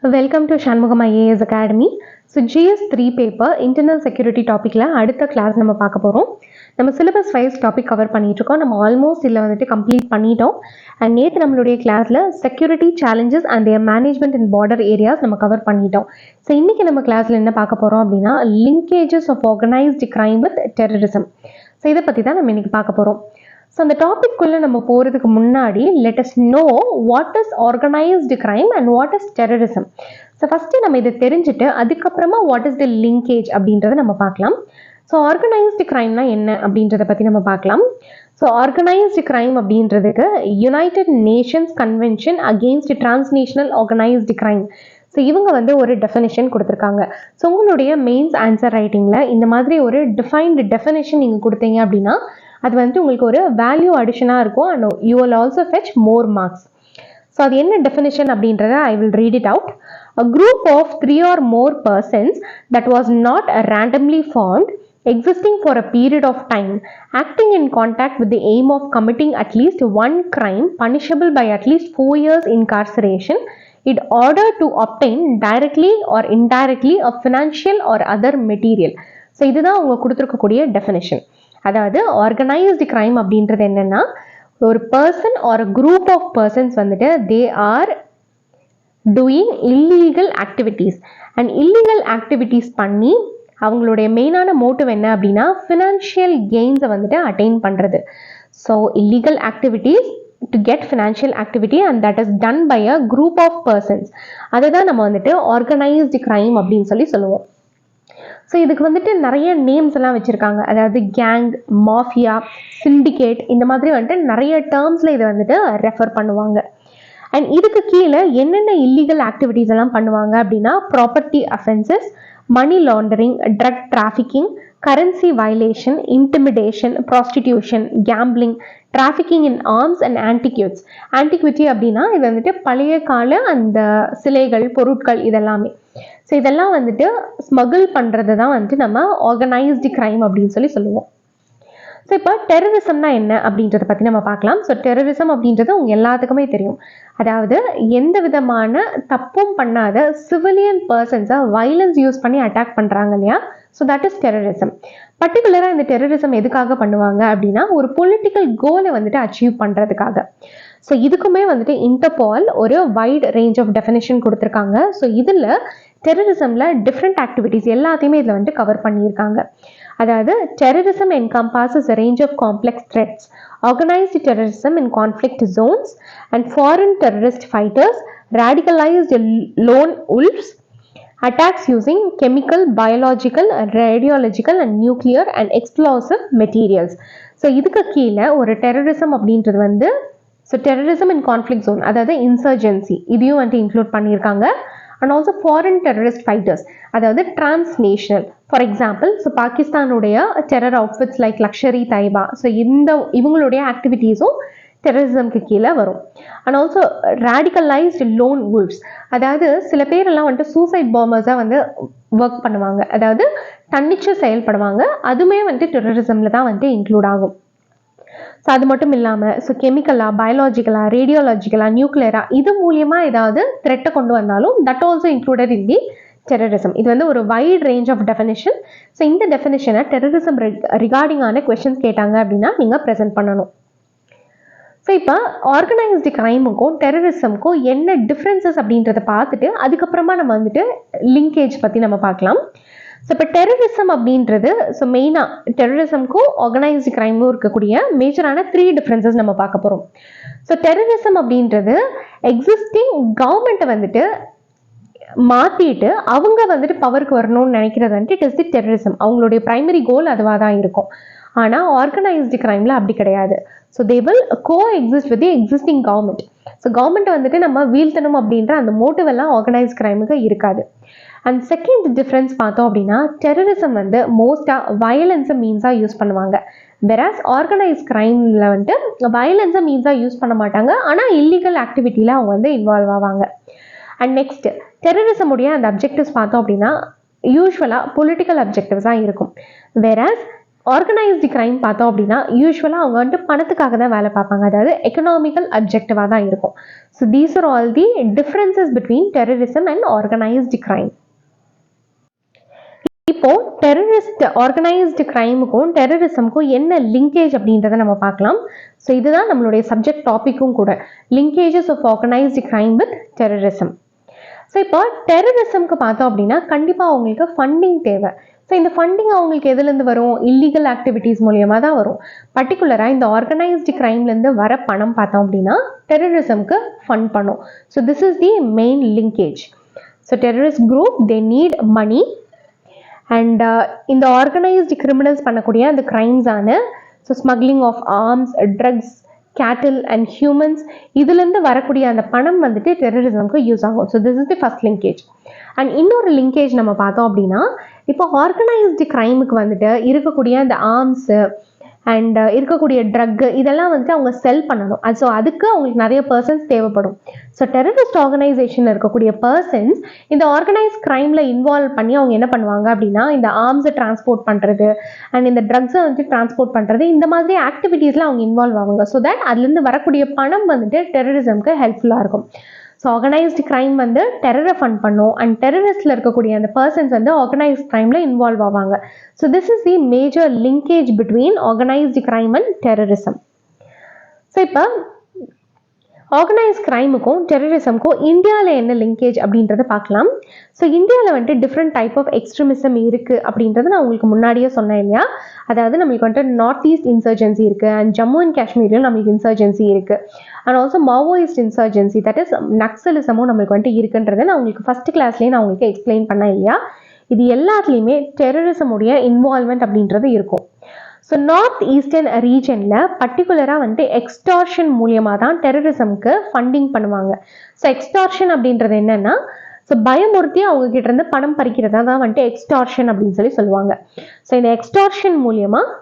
Welcome to Shanmugam IAS Academy. So GS3 paper internal security topicல அடுத்த class நம்ம பார்க்க போறோம். நம்ம syllabus wise topic cover பண்ணிட்டு இருக்கோம். நம்ம ஆல்மோஸ்ட் இதில் வந்துட்டு கம்ப்ளீட் பண்ணிட்டோம். அண்ட் நேற்று நம்மளுடைய கிளாஸ்ல security challenges and their management in border areas நம்ம கவர் பண்ணிட்டோம். ஸோ இன்னைக்கு நம்ம கிளாஸ்ல என்ன பார்க்க போறோம் அப்படின்னா linkages of organised crime with terrorism. So இதை பற்றி தான் நம்ம இன்னைக்கு பார்க்க போறோம். ஸோ அந்த டாபிக்குள்ளே நம்ம போகிறதுக்கு முன்னாடி let us know what is organized crime and what is terrorism. So first நம்ம இதை தெரிஞ்சுட்டு அதுக்கப்புறமா what is the linkage அப்படின்றத நம்ம பார்க்கலாம். ஸோ ஆர்கனைஸ்டு கிரைம்னா என்ன அப்படின்றத பற்றி நம்ம பார்க்கலாம். ஸோ ஆர்கனைஸ்டு கிரைம் அப்படின்றதுக்கு United Nations convention against transnational organised crime. So இவங்க வந்து ஒரு டெஃபினேஷன் கொடுத்துருக்காங்க. ஸோ உங்களுடைய மெயின்ஸ் ஆன்சர் ரைட்டிங்கில் இந்த மாதிரி ஒரு டிஃபைன்டு டெஃபினேஷன் நீங்கள் கொடுத்தீங்க அப்படின்னா அது வந்துட்டு உங்களுக்கு ஒரு வேல்யூ அடிஷனாக இருக்கும் and you will also fetch more marks. So அது என்ன டெஃபினேஷன் அப்படின்றத I will read it out. A group of 3 or more persons that was not randomly formed, existing for a period of time, acting in contact with the aim of committing at least one crime punishable by at least 4 years incarceration in order to obtain directly or indirectly a financial or other material. So இதுதான் அவங்க கொடுத்துருக்கக்கூடிய definition. அதாவது organised crime அப்படின்றது என்னன்னா ஒரு person or group of persons வந்துட்டு they are doing illegal activities and illegal activities பண்ணி அவங்களுடைய மெயினான மோட்டிவ் என்ன அப்படின்னா ஃபினான்ஷியல் கெயின்ஸை வந்துட்டு அட்டைன் பண்ணுறது. So illegal activities to get financial activity and that is done by a group of persons. அதை தான் நம்ம வந்துட்டு ஆர்கனைஸ்டு கிரைம் அப்படின்னு சொல்லுவோம். ஸோ இதுக்கு வந்துட்டு நிறைய நேம்ஸ் எல்லாம் வச்சுருக்காங்க. அதாவது கேங், மாஃபியா, சிண்டிகேட், இந்த மாதிரி வந்துட்டு நிறைய டேர்ம்ஸில் இதை வந்துட்டு ரெஃபர் பண்ணுவாங்க. அண்ட் இதுக்கு கீழே என்னென்ன இல்லீகல் ஆக்டிவிட்டீஸ் எல்லாம் பண்ணுவாங்க அப்படின்னா property offences, money laundering, drug trafficking, currency violation, intimidation, prostitution, gambling, trafficking in arms and antiquities. Antiquity அப்படின்னா இது வந்துட்டு பழைய கால அந்த சிலைகள், பொருட்கள் இதெல்லாமே. ஸோ இதெல்லாம் வந்துட்டு ஸ்மகிள் பண்ணுறது தான் வந்துட்டு நம்ம ஆர்கனைஸ்டு கிரைம் அப்படின்னு சொல்லுவோம். ஸோ இப்போ டெரரிசம்னா என்ன அப்படின்றத பற்றி நம்ம பார்க்கலாம். ஸோ டெரரிசம் அப்படின்றது உங்கள் எல்லாத்துக்குமே தெரியும். அதாவது எந்த விதமான தப்பும் பண்ணாத சிவிலியன் பர்சன்ஸை வைலன்ஸ் யூஸ் பண்ணி அட்டாக் பண்ணுறாங்க இல்லையா? So that is terrorism. பர்டிகுலராக இந்த டெரரிசம் எதுக்காக பண்ணுவாங்க அப்படின்னா ஒரு பொலிட்டிக்கல் கோலை வந்துட்டு அச்சீவ் பண்ணுறதுக்காக. ஸோ இதுக்குமே வந்துட்டு இன்டர்பால் ஒரு வைட் ரேஞ்ச் ஆஃப் டெஃபினேஷன் கொடுத்துருக்காங்க. ஸோ இதில் டெரரிசமில் டிஃப்ரெண்ட் ஆக்டிவிட்டீஸ் எல்லாத்தையுமே இதில் வந்துட்டு கவர் பண்ணியிருக்காங்க. அதாவது terrorism encompasses a range of complex threats, organized terrorism in conflict zones and foreign terrorist fighters, radicalized lone wolves, attacks using chemical, biological, radiological and nuclear and explosive materials. So இதுக்கு கீழே ஒரு terrorism அப்படின்றது வந்து so terrorism இன் conflict zone, அதாவது insurgency, இதையும் வந்துட்டு include பண்ணியிருக்காங்க. And also foreign terrorist fighters, அதாவது டிரான்ஸ்நேஷனல். ஃபார் எக்ஸாம்பிள் ஸோ பாகிஸ்தானுடைய terror outfits like luxury Taiba, so இவங்களுடைய ஆக்டிவிட்டீஸும் டெரரிசம்க்கு கீழே வரும். அண்ட் ஆல்சோ ரேடிகலைஸ்டு லோன் வுல்ஃப்ஸ், அதாவது சில பேரெல்லாம் வந்துட்டு சூசைட் பாம்பர்ஸாக வந்து ஒர்க் பண்ணுவாங்க, அதாவது தன்னிச்சு செயல்படுவாங்க. அதுவுமே வந்துட்டு டெரரிசமில் தான் வந்துட்டு இன்க்ளூட் ஆகும். ஸோ அது மட்டும் இல்லாமல் ஸோ கெமிக்கலாக, பயாலஜிக்கலாக, ரேடியோலாஜிக்கலாக, நியூக்ளியராக இது மூலியமாக ஏதாவது த்ரெட்டை கொண்டு வந்தாலும் that also included in the terrorism. இது வந்து ஒரு wide range of definition. So இந்த டெஃபினேஷனை டெரரிசம் ரிகார்டிங்கான கொஸ்டின்ஸ் கேட்டாங்க அப்படின்னா நீங்கள் ப்ரெசென்ட் பண்ணணும். ஸோ இப்போ ஆர்கனைஸ்டு கிரைமுக்கும் டெரரிசமுக்கும் என்ன டிஃப்ரென்சஸ் அப்படின்றத பார்த்துட்டு அதுக்கப்புறமா நம்ம வந்துட்டு லிங்கேஜ் பற்றி நம்ம பார்க்கலாம். ஸோ இப்போ டெரரிசம் அப்படின்றது ஸோ மெயினாக டெரரிசம்க்கும் ஆர்கனைஸ்டு கிரைமும் இருக்கக்கூடிய மேஜரான 3 டிஃப்ரென்சஸ் நம்ம பார்க்க போகிறோம். ஸோ டெரரிசம் அப்படின்றது எக்ஸிஸ்டிங் கவர்மெண்ட்டை வந்துட்டு மாற்றிட்டு அவங்க வந்துட்டு பவருக்கு வரணும்னு நினைக்கிறது வந்துட்டு இட் இஸ் தி டெரரிசம். அவங்களுடைய ப்ரைமரி கோல் அதுவாக தான் இருக்கும். ஆனால் ஆர்கனைஸ்டு கிரைமில் அப்படி கிடையாது. So they will coexist with the existing government. So கவர்மெண்ட்டை வந்துட்டு நம்ம வீழ்த்தணும் அப்படின்ற அந்த மோட்டிவ் எல்லாம் ஆர்கனைஸ்ட் கிரைமுக்கு இருக்காது. அண்ட் செகண்ட் டிஃப்ரென்ஸ் பார்த்தோம் அப்படின்னா டெரரிசம் வந்து மோஸ்ட்டாக வயலன்ஸை மீன்ஸாக யூஸ் பண்ணுவாங்க. வெராஸ் ஆர்கனைஸ்ட் கிரைமில் வந்துட்டு வயலன்ஸை மீன்ஸாக யூஸ் பண்ண மாட்டாங்க, ஆனால் இல்லீகல் ஆக்டிவிட்டியில் அவங்க வந்து இன்வால்வ் ஆவாங்க. அண்ட் நெக்ஸ்ட் டெரரிசமுடைய அந்த அப்ஜெக்டிவ்ஸ் பார்த்தோம் அப்படின்னா யூஸ்வலாக பொலிட்டிக்கல் அப்ஜெக்டிவ்ஸாக இருக்கும். வெராஸ் ஆர்கனைஸ்டு கிரைம் பார்த்தோம் அப்படின்னா யூஸ்வலாக அவங்க வந்துட்டு பணத்துக்காக தான் வேலை பார்ப்பாங்க, அதாவது எக்கனாமிக்கல் அப்ஜெக்டிவாக தான் இருக்கும். So these are all the differences between terrorism and organised crime. இப்போ ஆர்கனைஸ்டு கிரைமுக்கும் டெரரிசமுக்கும் என்ன லிங்கேஜ் அப்படின்றத நம்ம பார்க்கலாம். ஸோ இதுதான் நம்மளுடைய சப்ஜெக்ட் டாப்பிக்கும் கூட, linkages of organised crime with terrorism. So இப்போ டெரரிசம்க்கு பார்த்தோம் அப்படின்னா கண்டிப்பாக அவங்களுக்கு ஃபண்டிங் தேவை. ஸோ இந்த ஃபண்டிங் அவங்களுக்கு எதுலேருந்து வரும்? இல்லீகல் ஆக்டிவிட்டீஸ் மூலியமாக தான் வரும். பர்டிகுலராக இந்த ஆர்கனைஸ்டு கிரைம்லேருந்து வர பணம் பார்த்தோம் அப்படின்னா டெரரிசம்க்கு ஃபண்ட் பண்ணும். So this is the main linkage. So terrorist group they need money and இந்த ஆர்கனைஸ்டு கிரிமினல்ஸ் பண்ணக்கூடிய அந்த கிரைம்ஸான so smuggling of arms, drugs, cattle and humans, இதுலேருந்து வரக்கூடிய அந்த பணம் வந்துட்டு டெரரிசம்க்கு யூஸ் ஆகும். So this is the first linkage. And இன்னொரு லிங்கேஜ் நம்ம பார்த்தோம் அப்படின்னா இப்போ ஆர்கனைஸ்டு கிரைமுக்கு வந்துட்டு இருக்கக்கூடிய அந்த ஆர்ம்ஸு அண்ட் இருக்கக்கூடிய ட்ரக்கு இதெல்லாம் வந்துட்டு அவங்க செல் பண்ணணும். ஸோ அதுக்கு அவங்களுக்கு நிறைய பர்சன்ஸ் தேவைப்படும். ஸோ டெரரிஸ்ட் ஆர்கனைசேஷனில் இருக்கக்கூடிய பர்சன்ஸ் இந்த ஆர்கனைஸ் கிரைமில் இன்வால்வ் பண்ணி அவங்க என்ன பண்ணுவாங்க அப்படின்னா இந்த ஆர்ம்ஸை டிரான்ஸ்போர்ட் பண்ணுறது அண்ட் இந்த ட்ரக்ஸை வந்துட்டு டிரான்ஸ்போர்ட் பண்ணுறது, இந்த மாதிரி ஆக்டிவிட்டீஸில் அவங்க இன்வால்வ் ஆவாங்க. ஸோ தட் அதுலேருந்து வரக்கூடிய பணம் வந்துட்டு டெரரிசம்க்கு ஹெல்ப்ஃபுல்லாக இருக்கும். ஸோ ஆர்கனைஸ்டு கிரைம் வந்து டெரரை ஃபண்ட் பண்ணும் அண்ட் டெரரிஸ்டில் இருக்கக்கூடிய அந்த பர்சன்ஸ் வந்து ஆர்கனைஸ்ட் கிரைமில் இன்வால்வ் ஆவாங்க. So this is the major linkage between organised crime and terrorism. So இப்போ ஆர்கனைஸ் கிரைமுக்கும் டெரரிசமுக்கும் இந்தியாவில் என்ன லிங்கேஜ் அப்படின்றத பார்க்கலாம். ஸோ இந்தியாவில் வந்துட்டு டிஃப்ரெண்ட் டைப் ஆஃப் எக்ஸ்ட்ரீமிசம் இருக்குது அப்படின்றத நான் உங்களுக்கு முன்னாடியே சொன்னேன் இல்லையா. அதாவது நம்மளுக்கு வந்துட்டு நார்த் ஈஸ்ட் இன்சர்ஜென்சி இருக்குது அண்ட் ஜம்மு அண்ட் காஷ்மீர்லையும் நம்மளுக்கு இன்சர்ஜென்சி இருக்குது and also Maoist insurgency, that is நக்சலிசமும் நம்மளுக்கு வந்துட்டு இருக்குன்றதை நான் உங்களுக்கு ஃபர்ஸ்ட் கிளாஸ்லேயே நான் உங்களுக்கு எக்ஸ்பிளைன் பண்ணேன் இல்லையா. இது எல்லாத்துலேயுமே டெரரிசமுடைய இன்வால்மெண்ட் அப்படின்றது இருக்கும். ஸோ நார்த் ஈஸ்டர்ன் ரீஜனில் பர்டிகுலராக வந்துட்டு எக்ஸ்டார்ஷன் மூலியமாக தான் டெரரிசம்க்கு ஃபண்டிங் பண்ணுவாங்க. ஸோ எக்ஸ்டார்ஷன் அப்படின்றது என்னென்னா ஸோ பயமுறுத்தி அவங்க கிட்ட இருந்து பணம் பறிக்கிறதா தான் வந்துட்டு எக்ஸ்டார்ஷன் அப்படின்னு சொல்லுவாங்க. ஸோ இந்த எக்ஸ்டார்ஷன் மூலியமாக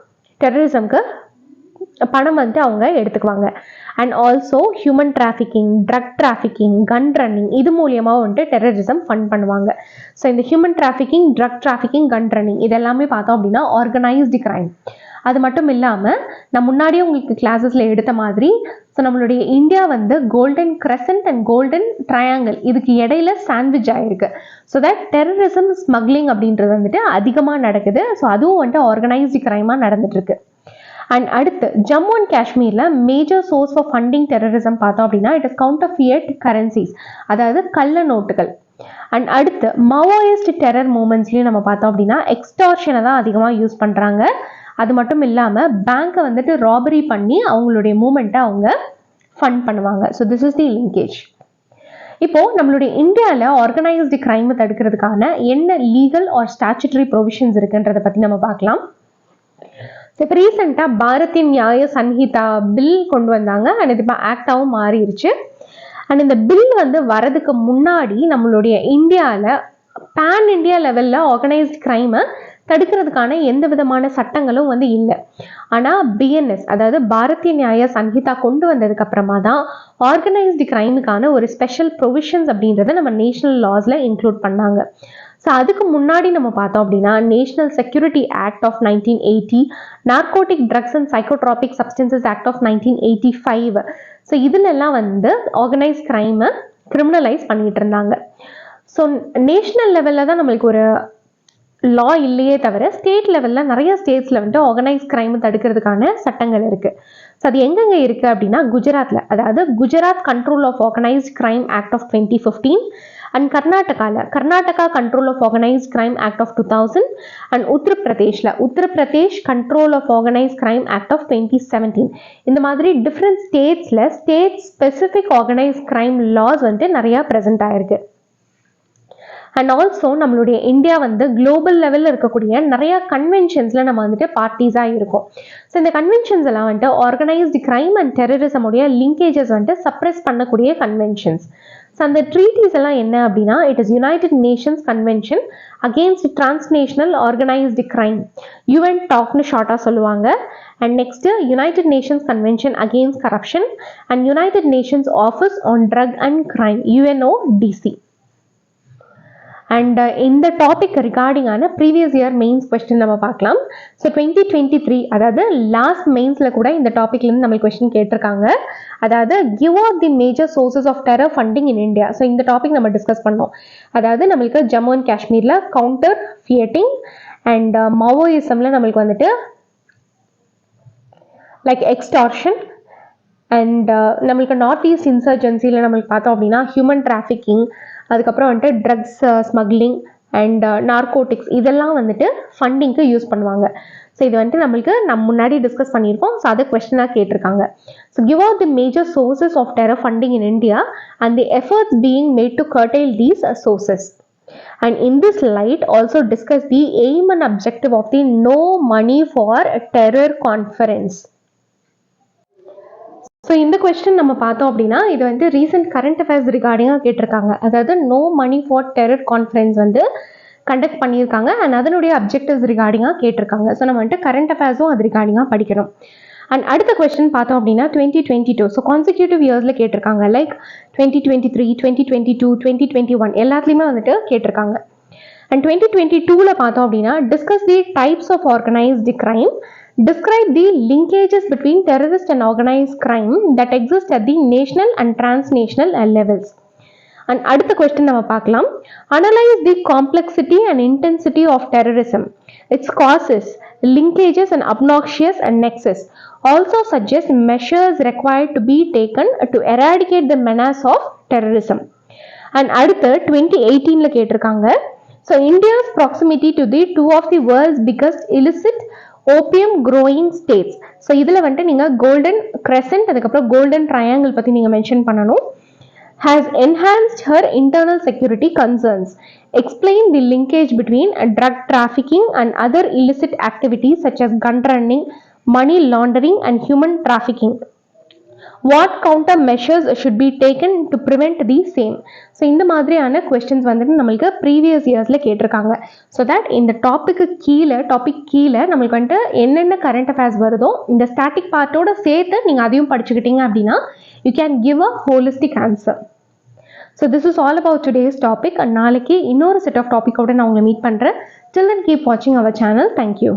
டெரரிசம்க்கு பணம் வந்துட்டு அவங்க எடுத்துக்குவாங்க. And also human trafficking, drug trafficking, gun running, இது மூலியமாக வந்துட்டு டெரரிசம் ஃபண்ட் பண்ணுவாங்க. ஸோ இந்த human trafficking, drug trafficking, gun running இதெல்லாமே பார்த்தோம் அப்படின்னா ஆர்கனைஸ்டு கிரைம். அது மட்டும் இல்லாமல் நான் முன்னாடியே உங்களுக்கு கிளாஸஸில் எடுத்த மாதிரி ஸோ நம்மளுடைய இந்தியா வந்து golden crescent and golden triangle இதுக்கு இடையில சாண்ட்விச் ஆகிருக்கு. ஸோ தட் டெரரிசம் ஸ்மக்லிங் அப்படின்றது வந்துட்டு அதிகமாக நடக்குது. ஸோ அதுவும் வந்துட்டு ஆர்கனைஸ்டு கிரைமாக நடந்துட்டுருக்கு. அண்ட் அடுத்து ஜம்மு அண்ட் காஷ்மீரில் major source of funding terrorism பார்த்தோம் அப்படின்னா இட் இஸ் கவுண்டர்ஃபியட் கரன்சிஸ், அதாவது கள்ள நோட்டுகள். அண்ட் அடுத்து மாவோயிஸ்ட் டெரர் மூமெண்ட்ஸ்லையும் நம்ம பார்த்தோம் அப்படின்னா எக்ஸ்டார்ஷனை தான் அதிகமாக யூஸ் பண்ணுறாங்க. அது மட்டும் இல்லாமல் பேங்க்கை வந்துட்டு ராபரி பண்ணி அவங்களுடைய மூமெண்ட்டை அவங்க ஃபண்ட் பண்ணுவாங்க. So this is the linkage. இப்போது நம்மளுடைய இந்தியாவில் ஆர்கனைஸ்டு கிரைமை தடுக்கிறதுக்கான என்ன லீகல் ஆர் ஸ்டாச்சுட்டரி ப்ரொவிஷன்ஸ் இருக்குன்றதை பற்றி நம்ம பார்க்கலாம். இப்போ ரீசெண்டாக பாரதிய நியாய சன்ஹிதா பில் கொண்டு வந்தாங்க அண்ட் இது இப்போ ஆக்டாகவும் மாறிடுச்சு. அண்ட் இந்த பில் வந்து வரதுக்கு முன்னாடி நம்மளுடைய இந்தியாவில் பேன் இண்டியா லெவலில் ஆர்கனைஸ்டு கிரைமை தடுக்கிறதுக்கான எந்த விதமான சட்டங்களும் வந்து இல்லை. ஆனால் பிஎன்எஸ், அதாவது பாரதிய நியாய சன்ஹிதா கொண்டு வந்ததுக்கு அப்புறமா தான் ஆர்கனைஸ்டு கிரைமுக்கான ஒரு ஸ்பெஷல் ப்ரொவிஷன்ஸ் அப்படின்றத நம்ம நேஷனல் லாஸில் இன்க்ளூட் பண்ணாங்க. ஸோ அதுக்கு முன்னாடி நம்ம பார்த்தோம் அப்படின்னா national security act of 1980, narcotic drugs and psychotropic substances act of 1985, so இதுலெல்லாம் வந்து ஆர்கனைஸ் கிரைமை கிரிமினலைஸ் பண்ணிட்டு இருந்தாங்க. ஸோ நேஷனல் லெவலில் தான் நம்மளுக்கு ஒரு லா இல்லையே தவிர ஸ்டேட் லெவலில் நிறைய ஸ்டேட்ஸில் வந்துட்டு ஆர்கனைஸ் கிரைமை தடுக்கிறதுக்கான சட்டங்கள் இருக்குது. ஸோ அது எங்கெங்கே இருக்குது அப்படின்னா குஜராத்தில், அதாவது Gujarat control of organised crime act of 2015 and Karnataka control of organise crime act of 2000 and Uttar Pradesh control of organise crime act of 2017. இந்த மாதிரி டிஃப்ரெண்ட் ஸ்டேட்ஸில் state specific organise crime laws வந்துட்டு நிறையா ப்ரெசென்ட் ஆயிருக்கு. அண்ட் ஆல்சோ நம்மளுடைய இந்தியா வந்து குளோபல் லெவலில் இருக்கக்கூடிய நிறையா கன்வென்ஷன்ஸில் நம்ம வந்துட்டு பார்ட்டிஸாக இருக்கும். ஸோ இந்த கன்வென்ஷன்ஸ் எல்லாம் வந்துட்டு ஆர்கனைஸ்டு கிரைம் அண்ட் டெரரிசமுடைய லிங்கேஜஸ் வந்துட்டு சப்ரெஸ் பண்ணக்கூடிய கன்வென்ஷன்ஸ். ஸோ அந்த ட்ரீட்டிஸ் எல்லாம் என்ன அப்படின்னா it is United Nations convention against transnational organised crime, UN டாக்னு ஷார்ட்டாக சொல்லுவாங்க. And next United Nations convention against corruption and United Nations office on drug and crime, UNODC. And இந்த topic ரிகார்டிங்கான previous year mains question நம்ம பார்க்கலாம். So 2023 அதாவது last மெயின்ஸில் கூட இந்த டாப்பிக்லேருந்து நம்மளுக்கு கொஸ்டின் கேட்டிருக்காங்க. அதாவது give of the major sources of terror funding in India. So இந்த டாபிக் நம்ம டிஸ்கஸ் பண்ணோம். அதாவது நம்மளுக்கு ஜம்மு அண்ட் காஷ்மீரில் கவுண்டர் ஃபியட்டிங் அண்ட் மாவோயிசமில் நம்மளுக்கு வந்துட்டு லைக் எக்ஸ்டார்ஷன் அண்ட் நம்மளுக்கு நார்த் ஈஸ்ட் இன்சர்ஜென்சியில் நம்மளுக்கு பார்த்தோம் அப்படின்னா ஹியூமன் டிராஃபிக்கிங், அதுக்கப்புறம் வந்துட்டு ட்ரக்ஸ் ஸ்மக்லிங் அண்ட் நார்கோட்டிக்ஸ் இதெல்லாம் வந்துட்டு ஃபண்டிங்க்கு யூஸ் பண்ணுவாங்க. ஸோ இது வந்துட்டு நம்மளுக்கு நம்ம முன்னாடி டிஸ்கஸ் பண்ணியிருக்கோம். ஸோ அதை கொஸ்டினாக கேட்டிருக்காங்க. So give out the major sources of terror funding in India and the efforts being made to curtail these sources. And in this light also discuss the aim and objective of the No Money for Terror Conference. So இந்த question நம்ம பார்த்தோம் அப்படின்னா இது வந்து recent current affairs ரிகார்டிங்காக கேட்டிருக்காங்க. அதாவது no money for terror conference வந்து கண்டக்ட் பண்ணியிருக்காங்க அண்ட் அதனுடைய அப்ஜெக்டிவ்ஸ் ரிகார்டிங்காக கேட்டிருக்காங்க. ஸோ நம்ம வந்துட்டு கரண்ட் அஃபேர்ஸும் அது ரிகார்டிங்காக படிக்கணும். அண்ட் அடுத்த கொஸ்டின் பார்த்தோம் அப்படின்னா 2022 ஸோ கான்சிக்யூட்டிவ் இயர்ஸில் கேட்டிருக்காங்க. லைக் 2023, 2022, 2021 எல்லாத்துலேயுமே வந்துட்டு கேட்டிருக்காங்க. அண்ட் 2022ல் பார்த்தோம் அப்படின்னா discuss the types of organised crime, describe the linkages between terrorist and organized crime that exist at the national and transnational levels. And அடுத்த question நம்ம பார்க்கலாம். Analyze the complexity and intensity of terrorism, its causes, linkages and obnoxious and nexus. Also suggest measures required to be taken to eradicate the menace of terrorism. And அடுத்து 2018ல கேட்டிருக்காங்க. So India's proximity to the two of the world's biggest illicit opium growing states. So இதில் வந்துட்டு நீங்கள் golden crescent அதுக்கப்புறம் golden triangle பற்றி நீங்கள் mention பண்ணணும். Has enhanced her internal security concerns. Explain the linkage between drug trafficking and other illicit activities such as gun running, money laundering and human trafficking. What counter measures should be taken to prevent the same? So இந்த மாதிரியான questions வந்துட்டு நம்மளுக்கு previous இயர்ஸில் கேட்டிருக்காங்க. So that இந்த topic கீழே நம்மளுக்கு வந்துட்டு என்னென்ன கரண்ட் அஃபேர்ஸ் வருதோ இந்த ஸ்டாட்டிக் பார்ட்டோட சேர்த்து நீங்கள் அதையும் படிச்சுக்கிட்டீங்க அப்படின்னா you can give a holistic answer. So this is all about today's topic. நாளைக்கு இன்னொரு செட் ஆஃப் டாப்பிக்கோட நான் உங்களை மீட் பண்ணுறேன். Till then keep watching our channel. Thank you.